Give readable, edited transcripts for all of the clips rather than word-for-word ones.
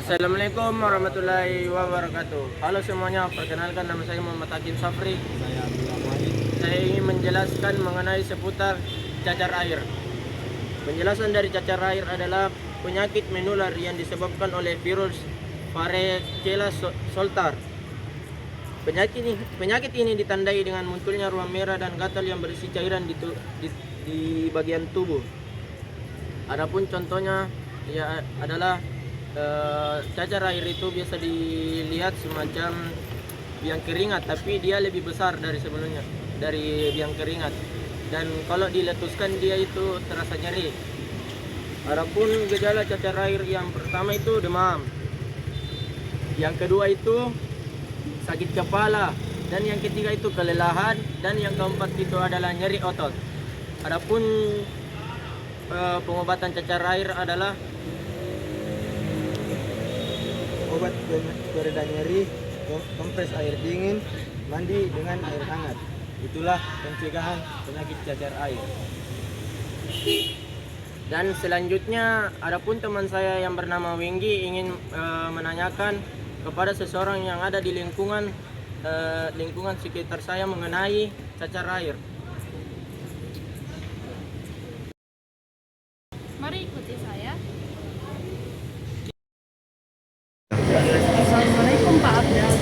Assalamualaikum warahmatullahi wabarakatuh. Halo semuanya, perkenalkan nama saya Muhammad Hakim Safri. Saya ingin menjelaskan mengenai seputar cacar air. Penjelasan dari cacar air adalah penyakit menular yang disebabkan oleh virus Varicella zoster. Penyakit ini ditandai dengan munculnya ruam merah dan gatal yang berisi cairan di bagian tubuh. Adapun contohnya adalah cacar air itu biasa dilihat semacam biang keringat, tapi dia lebih besar dari sebelumnya, dari biang keringat. Dan kalau diletuskan dia itu terasa nyeri. Adapun gejala cacar air yang pertama itu demam, yang kedua itu sakit kepala, dan yang ketiga itu kelelahan, dan yang keempat itu adalah nyeri otot. Adapun pengobatan cacar air adalah obat pereda nyeri, kompres air dingin, mandi dengan air hangat. Itulah pencegahan penyakit cacar air. Dan selanjutnya, adapun teman saya yang bernama Winggi ingin menanyakan kepada seseorang yang ada di lingkungan sekitar saya mengenai cacar air. Mari ikuti saya. Assalamualaikum Pak Abdul.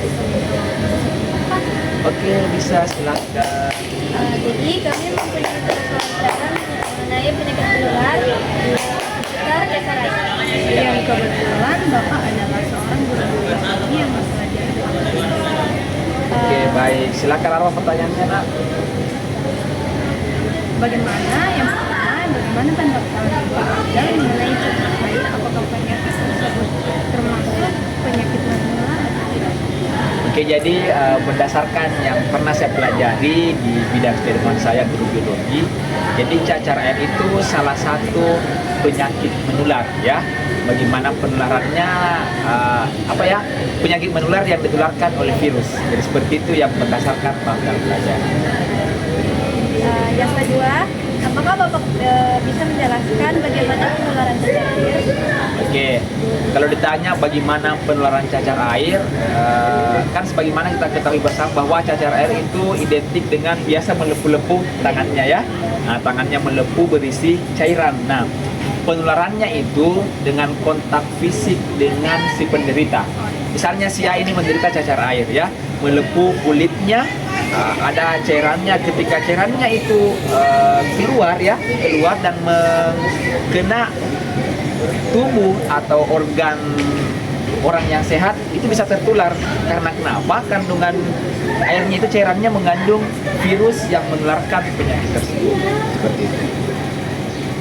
Oke, bisa silakan. Jadi kami mempunyai pelajaran mengenai penyakit menular seputar cacar air. Yang kebetulan Bapak adalah seorang guru biologi yang belajar. Oke, baik. Silakan apa pertanyaannya, Nak? Bagaimana tanggapan Pak Abdul mengenai cacar air? Apakah penyakit tersebut termasuk penyakit menular atau tidak? Oke, jadi berdasarkan yang pernah saya pelajari di bidang keilmuan saya, guru biologi, jadi cacar air itu salah satu penyakit menular, ya. Bagaimana penularannya, penyakit menular yang ditularkan oleh virus. Jadi seperti itu yang berdasarkan pengetahuan pelajari. Yang kedua, apakah Bapak bisa menjelaskan bagaimana penularan cacar air? Oke, kalau ditanya bagaimana penularan cacar air, kan sebagaimana kita ketahui bersama bahwa cacar air itu identik dengan biasa melepuh-lepuh tangannya, ya. Nah, tangannya melepuh berisi cairan. Nah, penularannya itu dengan kontak fisik dengan si penderita. Misalnya si A ini menderita cacar air, ya, melepuh kulitnya, ada cairannya. Ketika cairannya itu keluar dan mengena tubuh atau organ orang yang sehat, itu bisa tertular. Karena kenapa? Kandungan airnya itu cairannya mengandung virus yang menularkan penyakit tersebut. Seperti itu.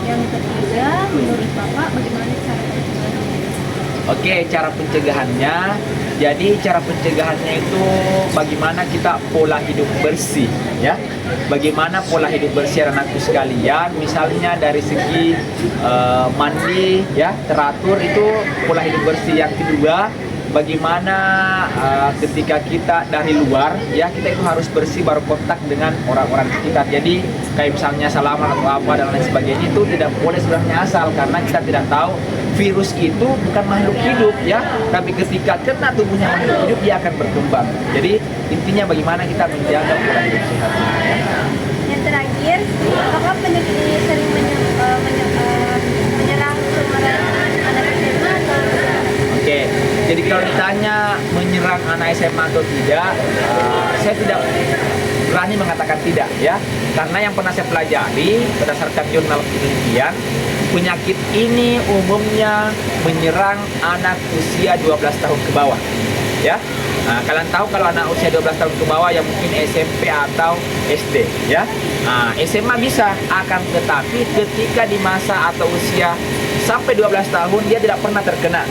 Yang ketiga, menurut Bapak bagaimana cara pencegahannya? Oke, cara pencegahannya. Jadi cara pencegahannya itu bagaimana kita pola hidup bersih, ya. Bagaimana pola hidup bersih anakku sekalian, misalnya dari segi mandi, ya, teratur, itu pola hidup bersih. Yang kedua, bagaimana ketika kita dari luar, ya, kita itu harus bersih baru kontak dengan orang-orang sekitar. Jadi kayak misalnya salaman atau apa dan lain sebagainya itu tidak boleh sebenarnya asal, karena kita tidak tahu virus itu bukan makhluk hidup, ya, tapi ketika kena tubuhnya makhluk hidup dia akan berkembang. Jadi intinya bagaimana kita menjaga pola hidup sehat. Yang terakhir, apakah penyakit ini sering menyerang seumuran anak SMA atau tidak? Oke, jadi kalau ditanya menyerang anak SMA atau tidak, saya tidak berani mengatakan tidak, ya. Karena yang pernah saya pelajari berdasarkan jurnal penelitian, penyakit ini umumnya menyerang anak usia 12 tahun ke bawah, ya. Nah, kalian tahu kalau anak usia 12 tahun ke bawah yang mungkin SMP atau SD, ya. Nah, SMA bisa, akan tetapi ketika di masa atau usia sampai 12 tahun dia tidak pernah terkena.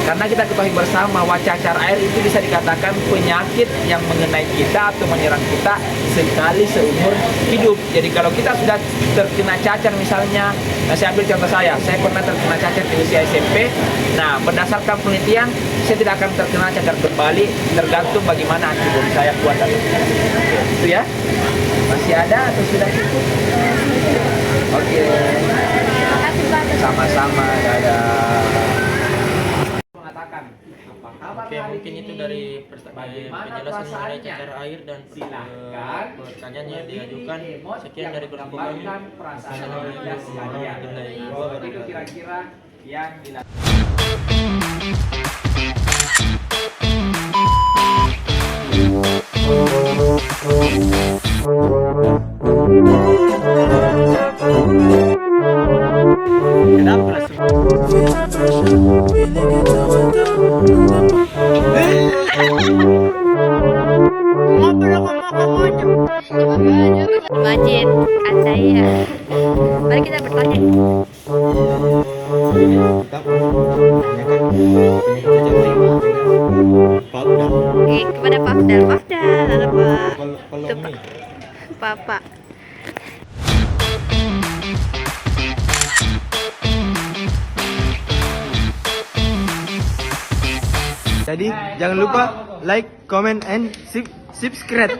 Karena kita ketahui bersama bahwa cacar air itu bisa dikatakan penyakit yang mengenai kita atau menyerang kita sekali seumur hidup. Jadi kalau kita sudah terkena cacar misalnya, saya ambil contoh saya pernah terkena cacar di usia SMP. Nah, berdasarkan penelitian, saya tidak akan terkena cacar kembali, tergantung bagaimana antibodi saya kuat atau tidak. Itu, ya. Masih ada atau sudah cukup? Oke. Terima kasih Pak. Sama-sama, dadah. Mengatakan Oke, mungkin itu dari penjelasan mengenai cacar air dan Silakan pertanyaannya diajukan. Sekian dari grup kami. bagikan perasaan kalian. Itu kira-kira yang dilakukan. Wajib ada ya. Mari kita bertanya. Kita tanyakan penyakit cacar air Pauda. Oke, kepada Pafdal. Pafdal, halo Pak. Kalau Tuh, ini Bapak. jadi jangan lupa like, comment, and subscribe.